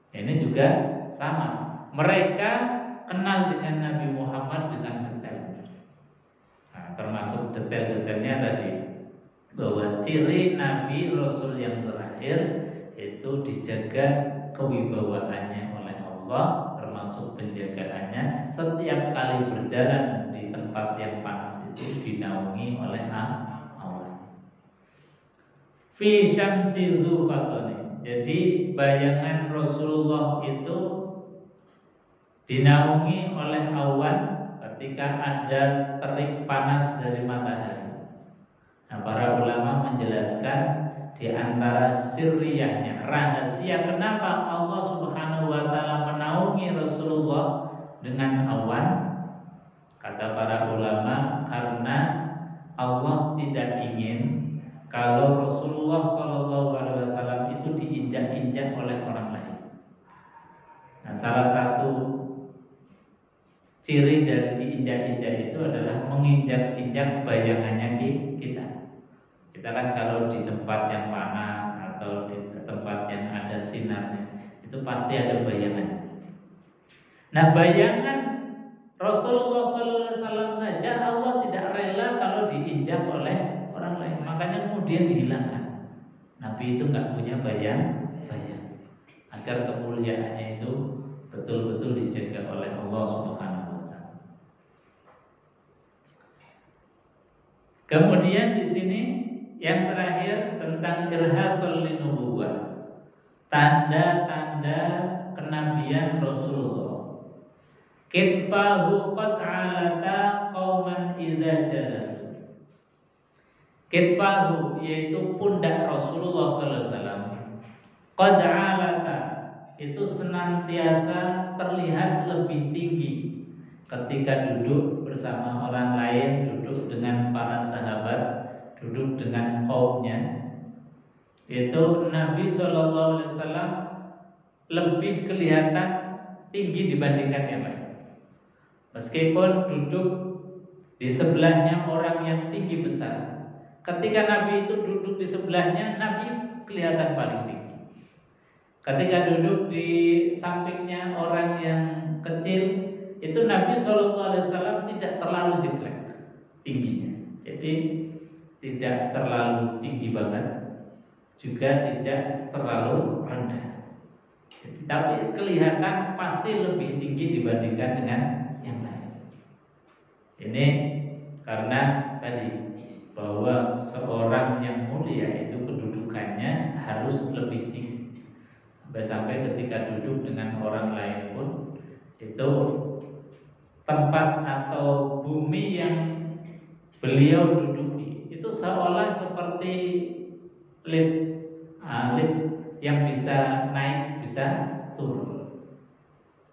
Ini juga sama. Mereka kenal dengan Nabi Muhammad dengan detail. Nah, termasuk detail-detailnya tadi, bahwa ciri Nabi Rasul yang terakhir itu dijaga kewibawaannya oleh Allah, termasuk penjagaannya setiap kali berjalan di tempat yang panas itu dinaungi oleh awan. Fi syamsi zufatani, jadi bayangan Rasulullah itu dinaungi oleh awan ketika ada terik panas dari matahari. Nah, para ulama menjelaskan di antara sirriyahnya, rahasia kenapa Allah Subhanahu wa taala menaungi Rasulullah dengan awan, kata para ulama, karena Allah tidak ingin kalau Rasulullah Shallallahu alaihi wasallam itu diinjak-injak oleh orang lain. Nah, salah satu ciri dari diinjak-injak itu adalah menginjak-injak bayangannya kita. Kita kan kalau di tempat yang panas atau di tempat yang ada sinarnya, itu pasti ada bayangan. Nah, bayangan Rasulullah SAW saja Allah tidak rela kalau diinjak oleh orang lain. Makanya kemudian dihilangkan. Nabi itu nggak punya bayang, agar kemuliaannya itu betul-betul dijaga oleh Allah Subhanahu wa taala. Kemudian di sini yang terakhir tentang irhasul linubuwah, tanda-tanda kenabian Rasulullah. Kitfahu qad alata qauman idza jalasu. Kitfahu, yaitu pundak Rasulullah sallallahu alaihi wasallam, qad alata, itu senantiasa terlihat lebih tinggi ketika duduk bersama orang lain, duduk dengan para sahabat, duduk dengan kaumnya. Itu Nabi Shallallahu Alaihi Wasallam lebih kelihatan tinggi dibandingkan yang lain. Meskipun duduk di sebelahnya orang yang tinggi besar, ketika Nabi itu duduk di sebelahnya, Nabi kelihatan paling tinggi. Ketika duduk di sampingnya orang yang kecil, itu Nabi Shallallahu Alaihi Wasallam tidak terlalu jeglek tingginya. Jadi tidak terlalu tinggi banget, juga tidak terlalu rendah. Tapi kelihatan pasti lebih tinggi dibandingkan dengan yang lain. Ini karena tadi bahwa seorang yang mulia itu kedudukannya harus lebih tinggi. Sampai ketika duduk dengan orang lain pun itu tempat atau bumi yang beliau duduki itu seolah seperti lift yang bisa naik bisa turun.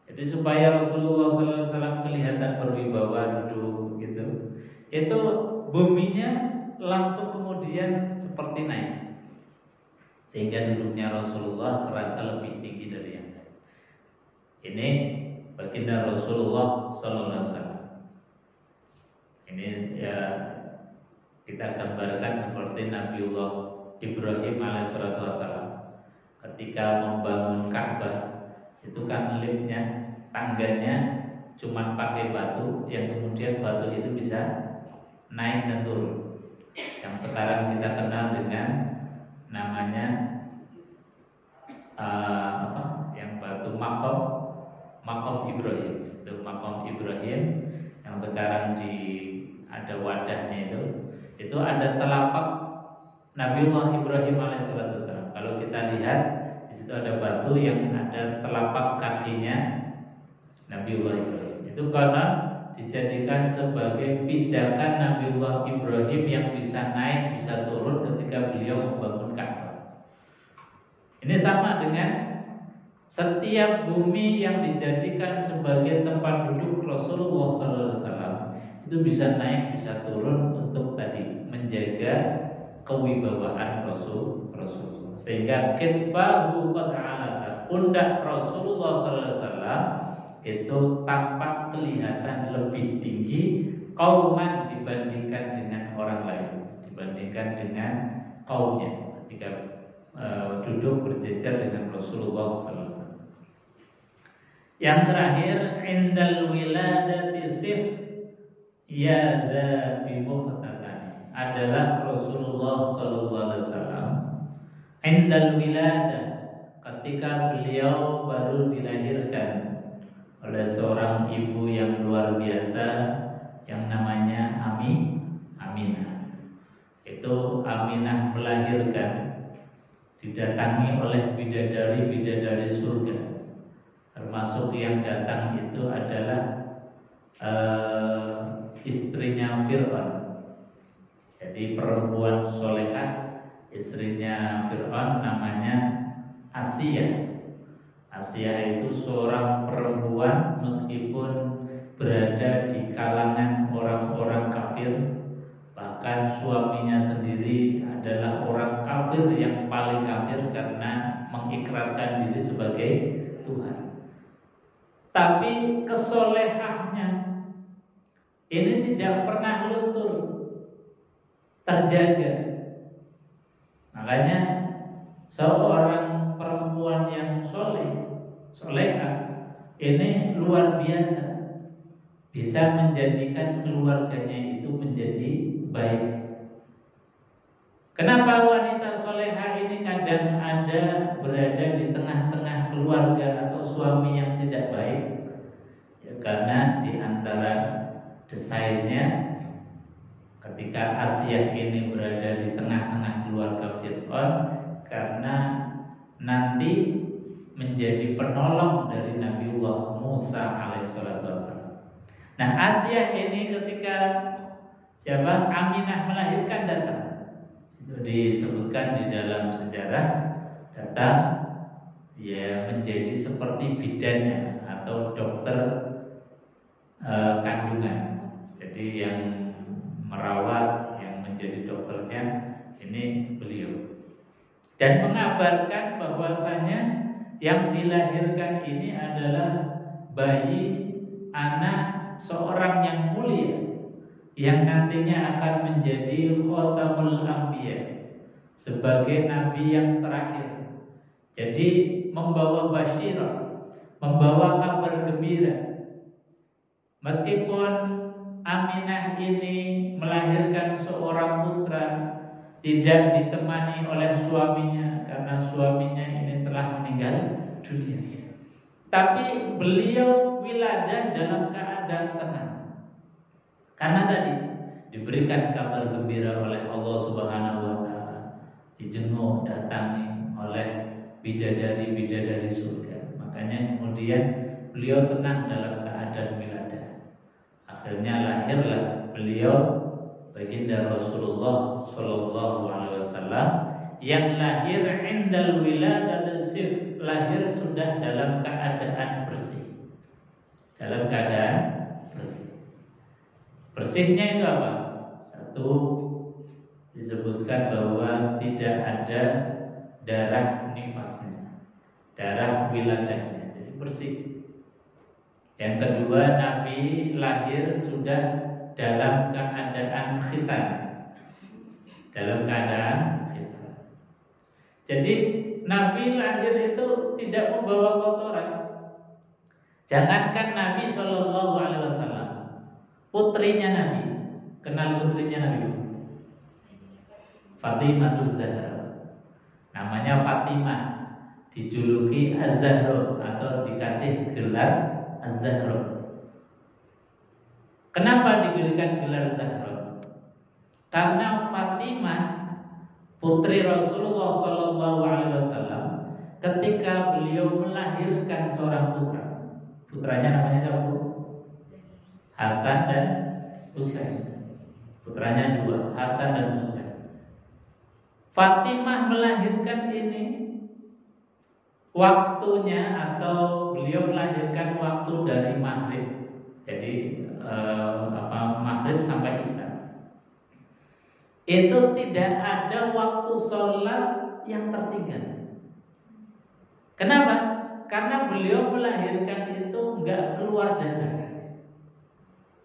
Jadi supaya Rasulullah SAW kelihatan berwibawa duduk gitu, itu buminya langsung kemudian seperti naik, sehingga duduknya Rasulullah serasa lebih tinggi dari yang lain. Ini baginda Rasulullah SAW. Ini ya kita gambarkan seperti Nabiullah Ibrahim alaihissalam ketika membangun Ka'bah, itu kan liftnya, tangganya cuma pakai batu, yang kemudian batu itu bisa naik dan turun, yang sekarang kita kenal dengan namanya yang batu makom Ibrahim, itu ada wadahnya itu ada telapak Nabiullah Ibrahim alaihissalam. Kalau kita lihat di situ ada batu yang ada telapak kakinya Nabiullah Ibrahim. Itu karena dijadikan sebagai pijakan Nabiullah Ibrahim yang bisa naik, bisa turun ketika beliau membangun Ka'bah. Ini sama dengan setiap bumi yang dijadikan sebagai tempat duduk Rasulullah SAW itu bisa naik, bisa turun untuk tadi menjaga kewibawaan Rasulullah. Sehingga kitfahu qad alaka, pundak Rasulullah SAW itu tampak kelihatan lebih tinggi kauman dibandingkan dengan orang lain, dibandingkan dengan kaumnya ketika duduk berjejer dengan Rasulullah SAW. Yang terakhir, indal wiladati sif ya dza bi muhtatani, adalah Rasulullah SAW indal wiladah, ketika beliau baru dilahirkan oleh seorang ibu yang luar biasa yang namanya Aminah. Itu Aminah melahirkan, didatangi oleh bidadari-bidadari surga. Termasuk yang datang itu adalah istrinya Fir'aun. Jadi perempuan solehah, istrinya Fir'aun, namanya Asiyah. Asiyah itu seorang perempuan meskipun berada di kalangan orang-orang kafir, bahkan suaminya sendiri adalah orang kafir yang paling kafir karena mengikrarkan diri sebagai Tuhan. Tapi kesolehahnya ini tidak pernah luntur, terjaga. Makanya seorang perempuan yang solehah ini luar biasa, bisa menjadikan keluarganya itu menjadi baik. Kenapa wanita solehah ini kadang ada berada di tengah-tengah keluarga atau suami yang tidak baik? Ya, karena di antara desainnya ketika Asiyah ini berada di tengah-tengah keluarga Fir'aun, karena nanti menjadi penolong dari Nabiullah Musa alaihissalam. Nah, Asiyah ini ketika Aminah melahirkan datang, itu disebutkan di dalam sejarah, datang ya menjadi seperti bidannya atau dokter kandungan. Jadi yang merawat, yang menjadi dokternya ini beliau, dan mengabarkan bahwasanya yang dilahirkan ini adalah bayi anak seorang yang mulia yang nantinya akan menjadi khatamul anbiya, sebagai nabi yang terakhir. Jadi membawa basyirah, membawa kabar gembira. Meskipun Aminah ini melahirkan seorang putra tidak ditemani oleh suaminya karena suaminya ini telah meninggal dunia, tapi beliau wiladah dalam keadaan tenang, karena tadi diberikan kabar gembira oleh Allah Subhanahu wa taala, dijenguk, datangi oleh bidadari-bidadari surga. Makanya kemudian beliau tenang dalam keadaan wiladah. Akhirnya lahirlah beliau, baginda Rasulullah Shallallahu Alaihi Wasallam, yang lahir indal wiladat sif, lahir sudah dalam keadaan bersih, dalam keadaan bersih. Bersihnya itu apa? Satu, disebutkan bahwa tidak ada darah nifasnya, darah wiladahnya, jadi bersih. Yang kedua, Nabi lahir sudah dalam keadaan khitan, dalam keadaan khitan. Jadi Nabi lahir itu tidak membawa kotoran. Jangankan Nabi Shallallahu Alaihi Wasallam, putrinya Nabi, kenal putrinya Nabi? Fatimah Az-Zahra. Namanya Fatimah, dijuluki Az-Zahra atau dikasih gelar Az-Zahra. Kenapa diberikan gelar Zahra? Karena Fatimah putri Rasulullah Shallallahu Alaihi Wasallam ketika beliau melahirkan seorang putra, putranya namanya siapa? Hasan dan Husain. Putranya dua, Hasan dan Husain. Fatimah melahirkan ini waktunya atau beliau melahirkan waktu dari maghrib. Jadi maghrib sampai isya. Itu tidak ada waktu sholat yang tertinggal. Kenapa? Karena beliau melahirkan itu nggak keluar darah,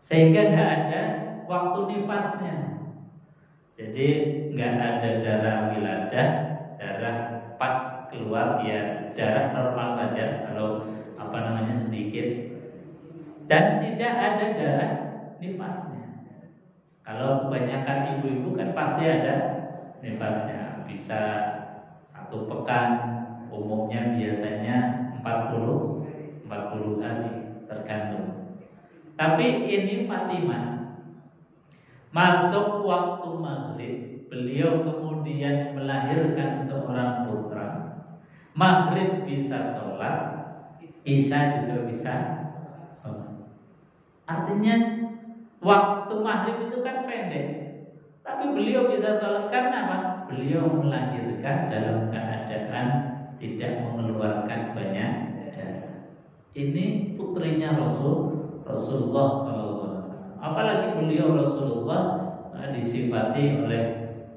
sehingga nggak ada waktu nifasnya. Jadi nggak ada darah wiladah, darah pas keluar ya darah normal saja kalau sedikit, dan tidak ada darah nifasnya. Kalau kebanyakan ibu-ibu kan pasti ada nifasnya, bisa 1 pekan, umumnya biasanya 40 hari tergantung. Tapi ini Fatimah masuk waktu maghrib, beliau kemudian melahirkan seorang putra. Maghrib bisa sholat, isya juga bisa sholat. Artinya waktu maghrib itu kan pendek, tapi beliau bisa sholat karena apa? Beliau melahirkan dalam keadaan tidak mengeluarkan banyak darah. Ini putrinya Rasulullah SAW. Apalagi beliau Rasulullah disifati oleh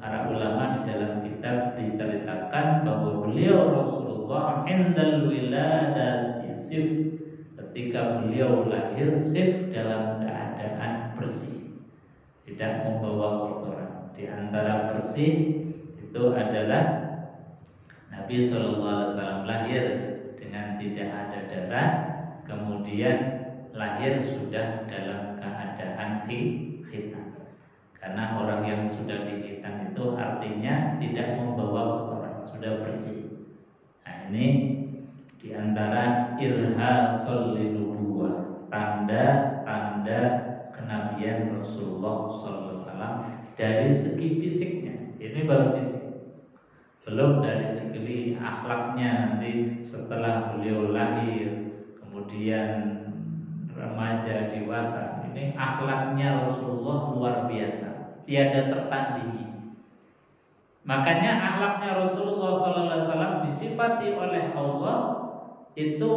para ulama di dalam kitab diceritakan bahwa beliau Rasulullah indal wiladati sif, ketika beliau lahir sif dalam keadaan bersih, tidak membawa kotoran. Di antara bersih itu adalah Nabi SAW lahir dengan tidak ada darah, kemudian lahir sudah dalam keadaan khitan. Karena orang yang sudah dihitan itu artinya tidak membawa kotoran, sudah bersih. Nah, ini diantara irhasul linubuwah, tanda-tanda kenabian Rasulullah SAW dari segi fisiknya. Ini baru fisik, belum dari segi akhlaknya. Nanti setelah beliau lahir, kemudian remaja, dewasa, ini akhlaknya Rasulullah luar biasa, tiada tertandingi. Makanya akhlaknya Rasulullah SAW disifati oleh Allah. Itu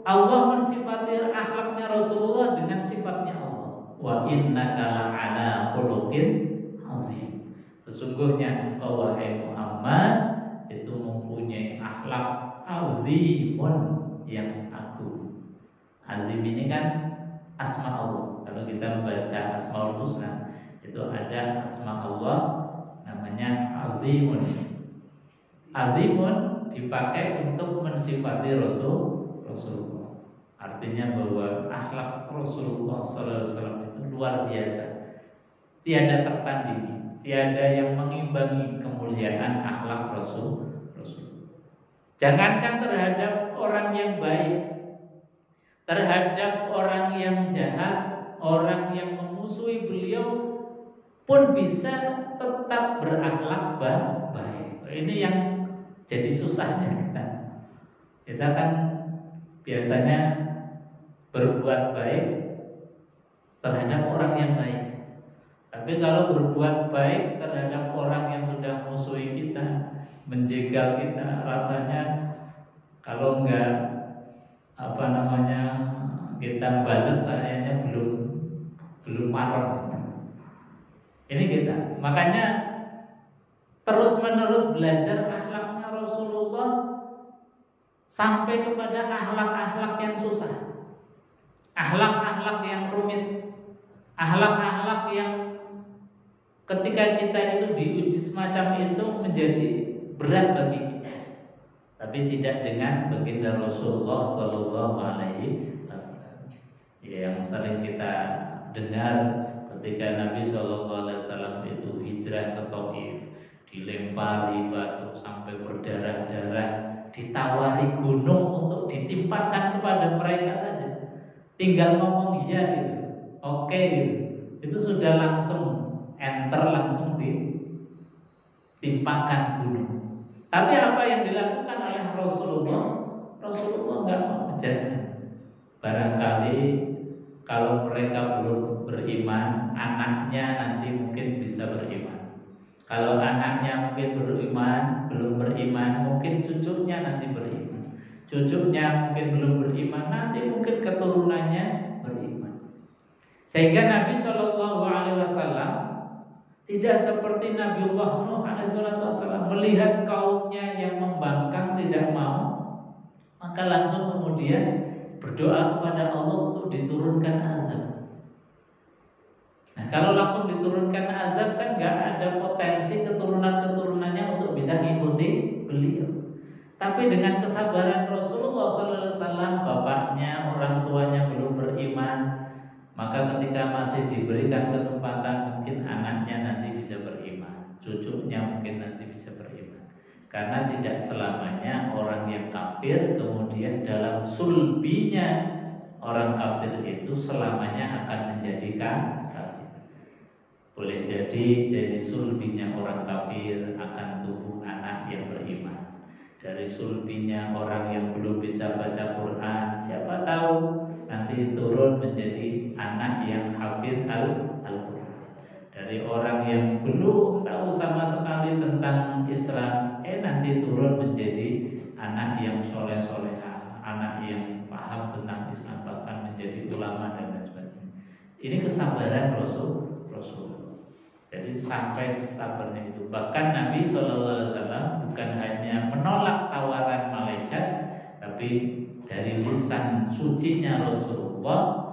Allah mensifati akhlaknya Rasulullah dengan sifatnya Allah. Wa innaka la'ala khuluqin azim. Sesungguhnya engkau wahai Muhammad itu mempunyai akhlak azimun, yang agung. Azim ini kan asma Allah. Kalau kita membaca Asmaul Husna, itu ada asma Allah namanya azimun. Azimun dipakai untuk mensifati Rasulullah. Artinya bahwa akhlak Rasulullah SAW itu luar biasa, tiada tertandingi, tiada yang mengimbangi kemuliaan akhlak Rasul. Jangankan terhadap orang yang baik, terhadap orang yang jahat, orang yang memusuhi beliau pun bisa tetap berakhlak baik. Ini yang jadi susahnya kita. Kita kan biasanya berbuat baik terhadap orang yang baik, tapi kalau berbuat baik terhadap orang yang sudah musuhi kita, menjegal kita, rasanya kalau enggak kita balas kayaknya belum marah. Ini kita. Makanya terus-menerus belajar akhlaknya Rasulullah sampai kepada akhlak-akhlak yang susah, akhlak-akhlak yang rumit, akhlak-akhlak yang ketika kita itu diuji semacam itu menjadi berat bagi kita, tapi tidak dengan baginda Rasulullah Sallallahu Alaihi Wasallam. Yang sering kita dengar ketika Nabi Sallallahu Alaihi Wasallam itu hijrah ke Taif, dilempari batu sampai berdarah-darah, ditawari gunung untuk ditimpakan kepada mereka saja, tinggal ngomong iya gitu, oke gitu, itu sudah langsung enter langsung ditimpakan gunung. Tapi apa yang dilakukan oleh Rasulullah? Rasulullah nggak mau menjaga. Barangkali kalau mereka belum beriman, anaknya nanti mungkin bisa beriman. Kalau anaknya mungkin beriman, belum beriman, mungkin cucunya nanti beriman. Cucunya mungkin belum beriman, nanti mungkin keturunannya beriman. Sehingga Nabi SAW tidak seperti Nabiullah Nuh alaihissalam melihat kaumnya yang membangkang tidak mau, maka langsung kemudian berdoa kepada Allah untuk diturunkan azab. Nah, kalau langsung diturunkan azab kan nggak ada potensi keturunan-keturunannya untuk bisa mengikuti beliau. Tapi dengan kesabaran Rasulullah SAW, bapaknya, orang tuanya belum beriman, maka ketika masih diberikan kesempatan, mungkin anaknya nanti bisa beriman, cucunya mungkin nanti bisa beriman. Karena tidak selamanya orang yang kafir kemudian dalam sulbinya orang kafir itu selamanya akan menjadi kafir. Boleh jadi dari sulbinya orang kafir akan tumbuh anak yang beriman. Dari sulbinya orang yang belum bisa baca Quran, siapa tahu nanti turun menjadi anak yang hafid Al-Quran. Dari orang yang belum tahu sama sekali tentang Islam, nanti turun menjadi anak yang soleh-solehah, anak yang paham tentang Islam, bahkan menjadi ulama dan lain sebagainya. Ini kesabaran Rasul. Jadi sampai sabarnya itu. Bahkan Nabi SAW bukan hanya menolak tawaran malaikat, tapi dari lisan sucinya Rasulullah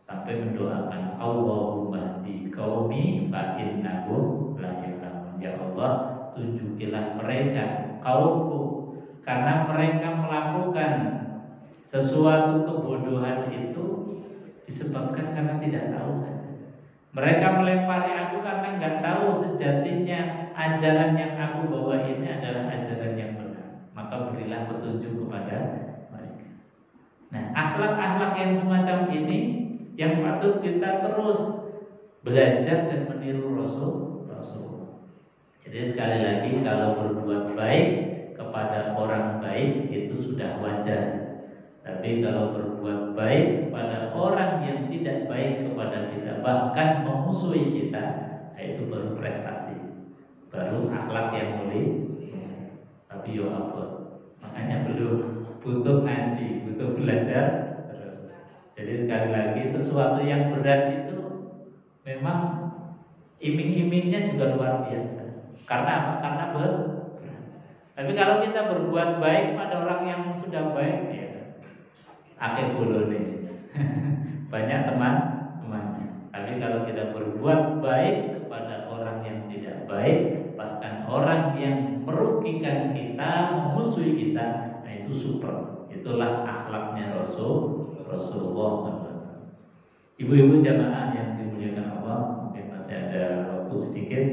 sampai mendoakan Allahumma hdi qaumi fa innahum la ya'lamun. Ya Allah, tunjukilah mereka kaumku, karena mereka melakukan sesuatu kebodohan itu disebabkan karena tidak tahu saja. Mereka melempari aku karena nggak tahu sejatinya ajaran yang aku bawa ini adalah ajaran yang benar. Maka berilah petunjuk kepada mereka. Nah, akhlak-akhlak yang semacam ini yang patut kita terus belajar dan meniru Rasul. Jadi sekali lagi, kalau berbuat baik kepada orang baik itu sudah wajar. Tapi kalau berbuat baik kepada orang yang tidak baik kepada kita, bahkan memusuhi kita, itu baru prestasi, baru akhlak yang mulia. Tapi yo apa? Makanya belum butuh ngaji, butuh belajar terus. Jadi sekali lagi, sesuatu yang berat itu memang iming-imingnya juga luar biasa. Karena apa? Karena berat. Tapi kalau kita berbuat baik pada orang yang sudah baik, ya akeh bolone. Banyak teman-temannya. Tapi kalau kita berbuat baik kepada orang yang tidak baik, bahkan orang yang merugikan kita, memusuhi kita, nah itu super. Itulah akhlaknya Rasulullah SAW. Ibu-ibu jamaah yang dimuliakan Allah, mungkin masih ada waktu sedikit.